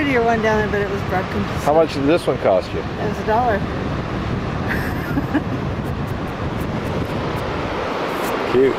prettier one down there, but it was broken. How much did this one cost you? It was $1. Cute.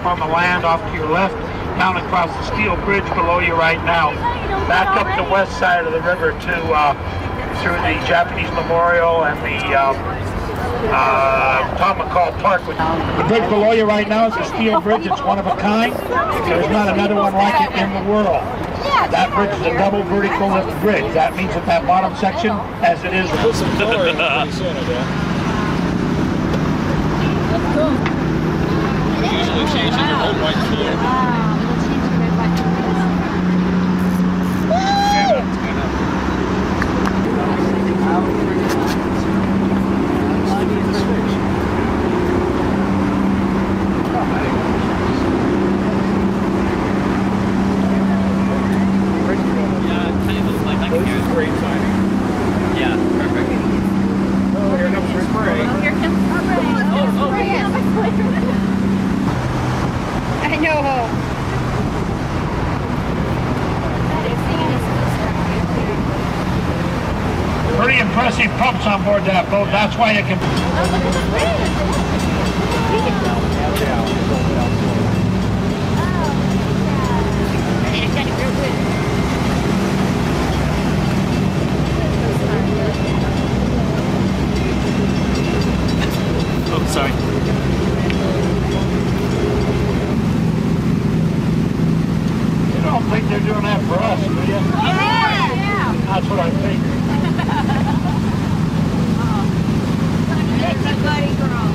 On the land off to your left, down across the steel bridge below you right now. Back up the west side of the river to through the Japanese Memorial and the Tom McCall Park. The bridge below you right now is a steel bridge. It's one of a kind. There's not another one like it in the world. That bridge is a double vertical lift bridge. That means that that bottom section, as it is. Put some color in pretty soon, I bet. Usually changes the whole white floor. Great timing. Yeah, perfect. Oh, here comes the spray. Oh, here comes the spray. I know. That is Pretty impressive pumps on board that boat. That's why it can. Oh, sorry. You don't think they're doing that for us, do you? Yeah. That's what I think. That's a buddy girl.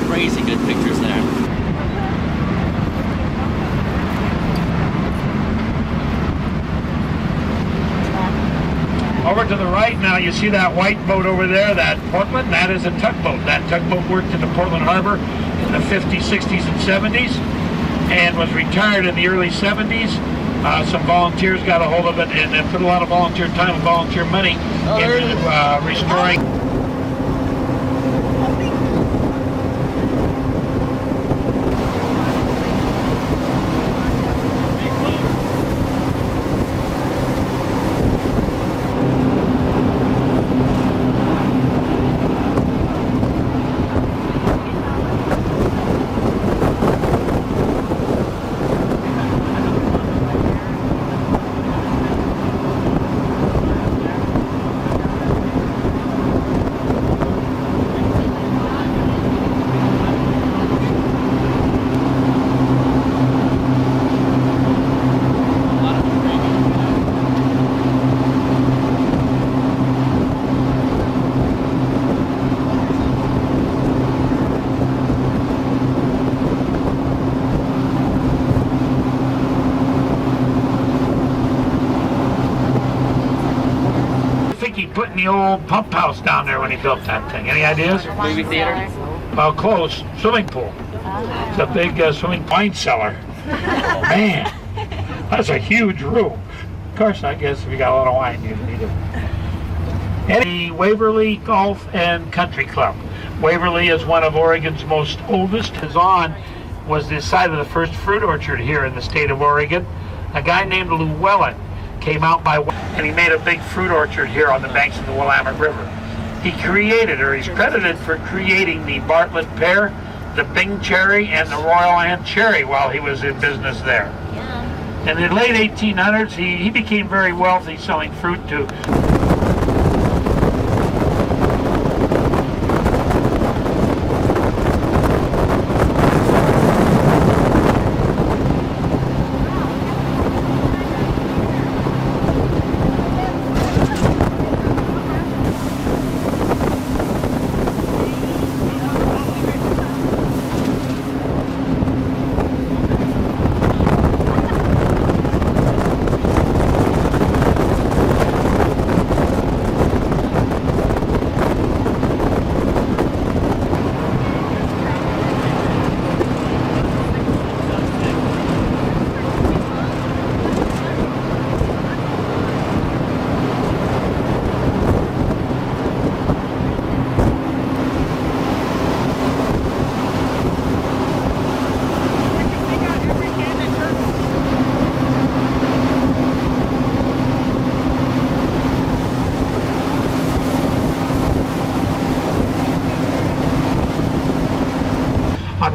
Crazy good pictures there. Over to the right now, you see that white boat over there, that Portland, that is a tugboat. That tugboat worked in the Portland Harbor in the 50s, 60s, and 70s and was retired in the early 70s. Some volunteers got a hold of it and put a lot of volunteer time and volunteer money into restoring. He put in the old pump house down there when he built that thing. Any ideas? Movie theater? Well, close. Swimming pool. It's a big swimming wine cellar. Man, that's a huge room. Of course, I guess if you got a lot of wine, you need it. The Waverly Golf and Country Club. Waverly is one of Oregon's most oldest. Was the site of the first fruit orchard here in the state of Oregon. A guy named Willamette came out by and he made a big fruit orchard here on the banks of the Willamette River. He created, or he's credited for creating, the Bartlett pear, the Bing cherry, and the Royal Ann cherry while he was in business there. Yeah. In the late 1800s, he became very wealthy selling fruit to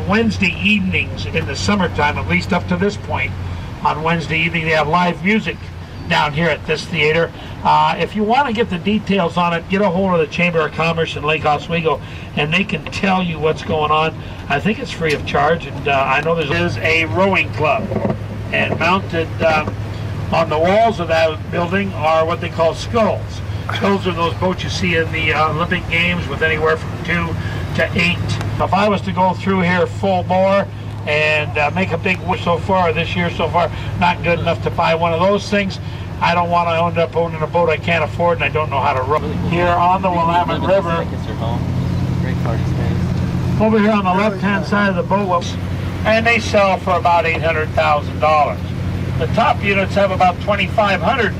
Wednesday evenings in the summertime, at least up to this point. On Wednesday evening they have live music down here at this theater. If you want to get the details on it, get a hold of the Chamber of Commerce in Lake Oswego, and they can tell you what's going on. I think it's free of charge, and I know there is a rowing club, and mounted on the walls of that building are what they call sculls. Sculls are those boats you see in the Olympic Games with anywhere from 2 to 8. If I was to go through here full bore and make a big wish so far, this year so far, not good enough to buy one of those things. I don't want to end up owning a boat I can't afford and I don't know how to row. Here on the Willamette River, over here on the left-hand side of the boat, and they sell for about $800,000. The top units have about 2,500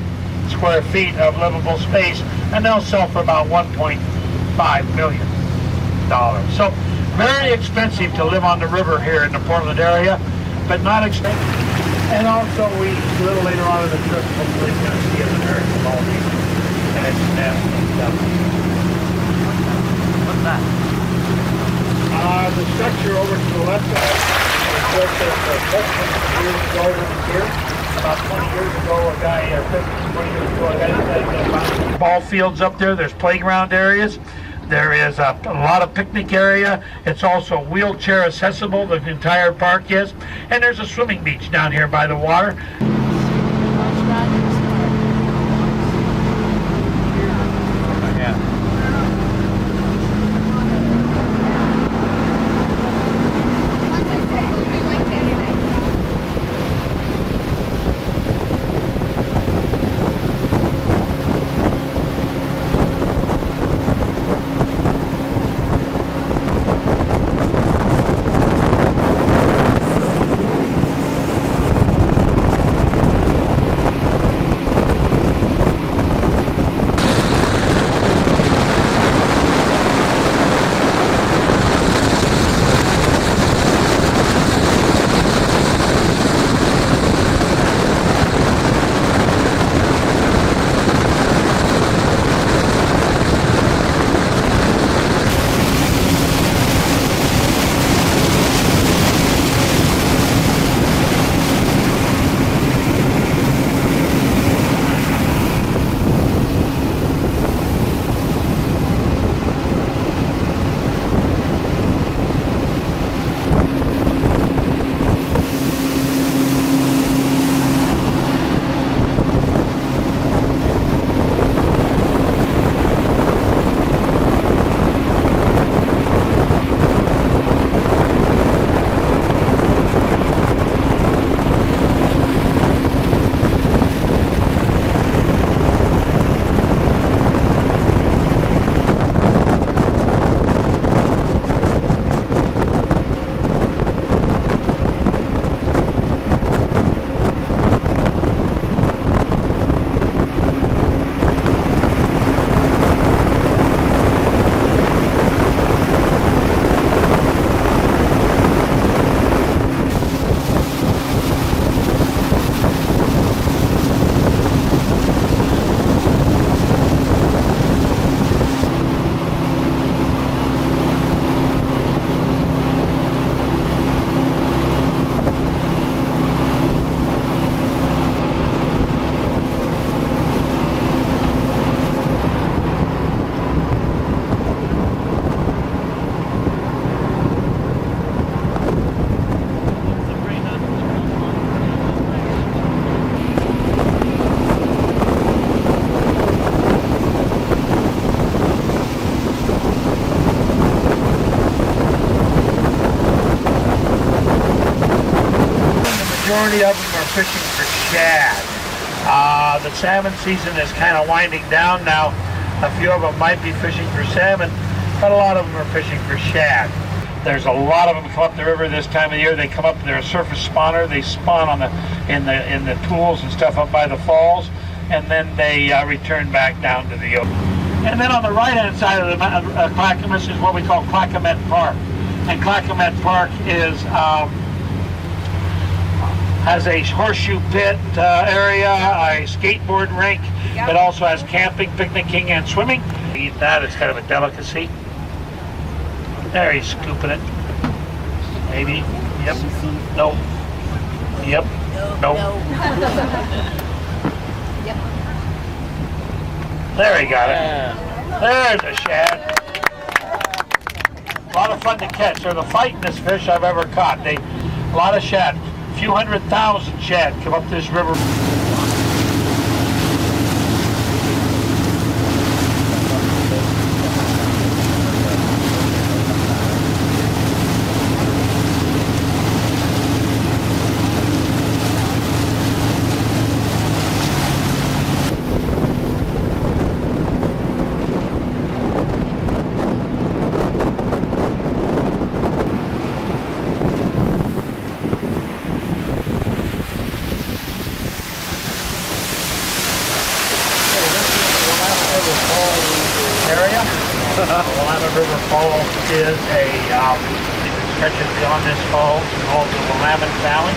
square feet of livable space, and they'll sell for about $1.5 million. So very expensive to live on the river here in the Portland area, but not expensive. And also, a little later on in the trip, hopefully you're going to see an American ball game. And it's nasty stuff. What's that? The structure over to the left side is built years ago here. About 20 years ago, a guy, 20 years ago, a guy had ball fields up there. There's playground areas. There is a lot of picnic area. It's also wheelchair accessible, the entire park is. And there's a swimming beach down here by the water. Majority of them are fishing for shad. The salmon season is kind of winding down now. A few of them might be fishing for salmon, but a lot of them are fishing for shad. There's a lot of them come up the river this time of year. They come up, they're a surface spawner. They spawn on in the pools and stuff up by the falls, and then they return back down to the ocean. And then on the right-hand side of the Clackamas is what we call Clackamas Park. And Clackamas Park is has a horseshoe pit area, a skateboard rink. Yep. It also has camping, picnicking, and swimming. Eat that, it's kind of a delicacy. There, he's scooping it. Maybe. Yep. No. Yep. No. There he got it. Yeah. There's a shad. A lot of fun to catch. They're the fightingest fish I've ever caught. A lot of shad. A few 100,000 shad come up this river. Area. Willamette River Falls is a stretches beyond this falls and all the Willamette Valley.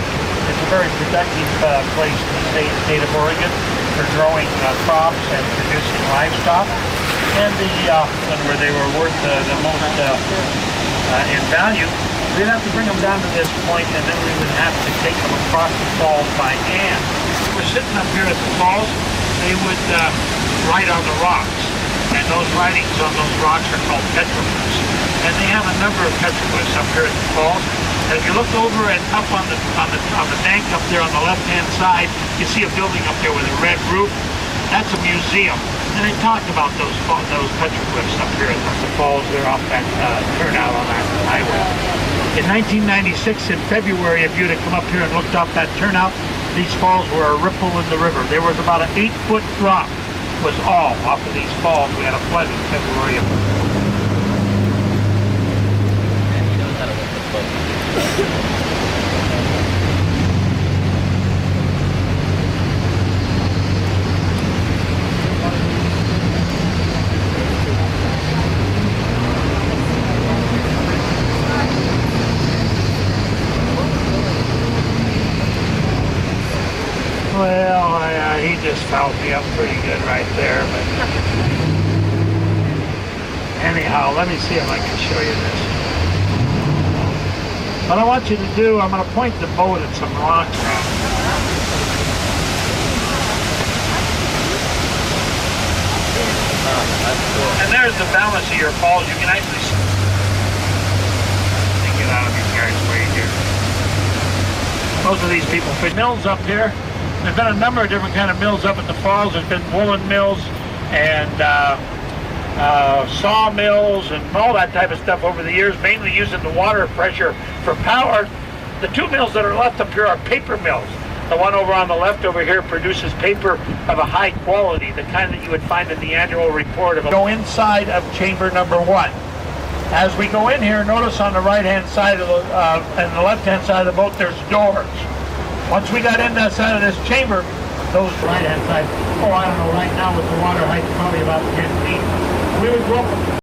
It's a very productive place in the state of Oregon for growing crops and producing livestock. And where they were worth the most in value, we'd have to bring them down to this point, and then we would have to take them across the falls by hand. We're sitting up here at the falls. They would write on the rocks. And those writings on those rocks are called petroglyphs. And they have a number of petroglyphs up here at the falls. As you look over and up on the bank up there on the left-hand side, you see a building up there with a red roof. That's a museum. And they talked about those petroglyphs up here at the falls. They're off that turnout on that highway. In 1996, in February, if you'd have come up here and looked off that turnout, these falls were a ripple in the river. There was about an 8-foot drop. Was all off of these falls. We had a flood in February. And he knows how to work the boat. Well, he just fouled me up pretty good right there, but anyhow, let me see if I can show you this. What I want you to do, I'm going to point the boat at some rocks. And there's the balance of your falls. You can actually get out of your carriage way here. Most of these people fish mills up here. There's been a number of different kind of mills up at the falls. There's been woolen mills and sawmills and all that type of stuff over the years, mainly using the water pressure for power. The two mills that are left up here are paper mills. The one over on the left over here produces paper of a high quality, the kind that you would find in the annual report. Go inside of chamber number 1. As we go in here, notice on the right-hand side of and the left-hand side of the boat, there's doors. Once we got in that side of this chamber, those right-hand side, I don't know, right now with the water height, probably about 10 feet. We would go up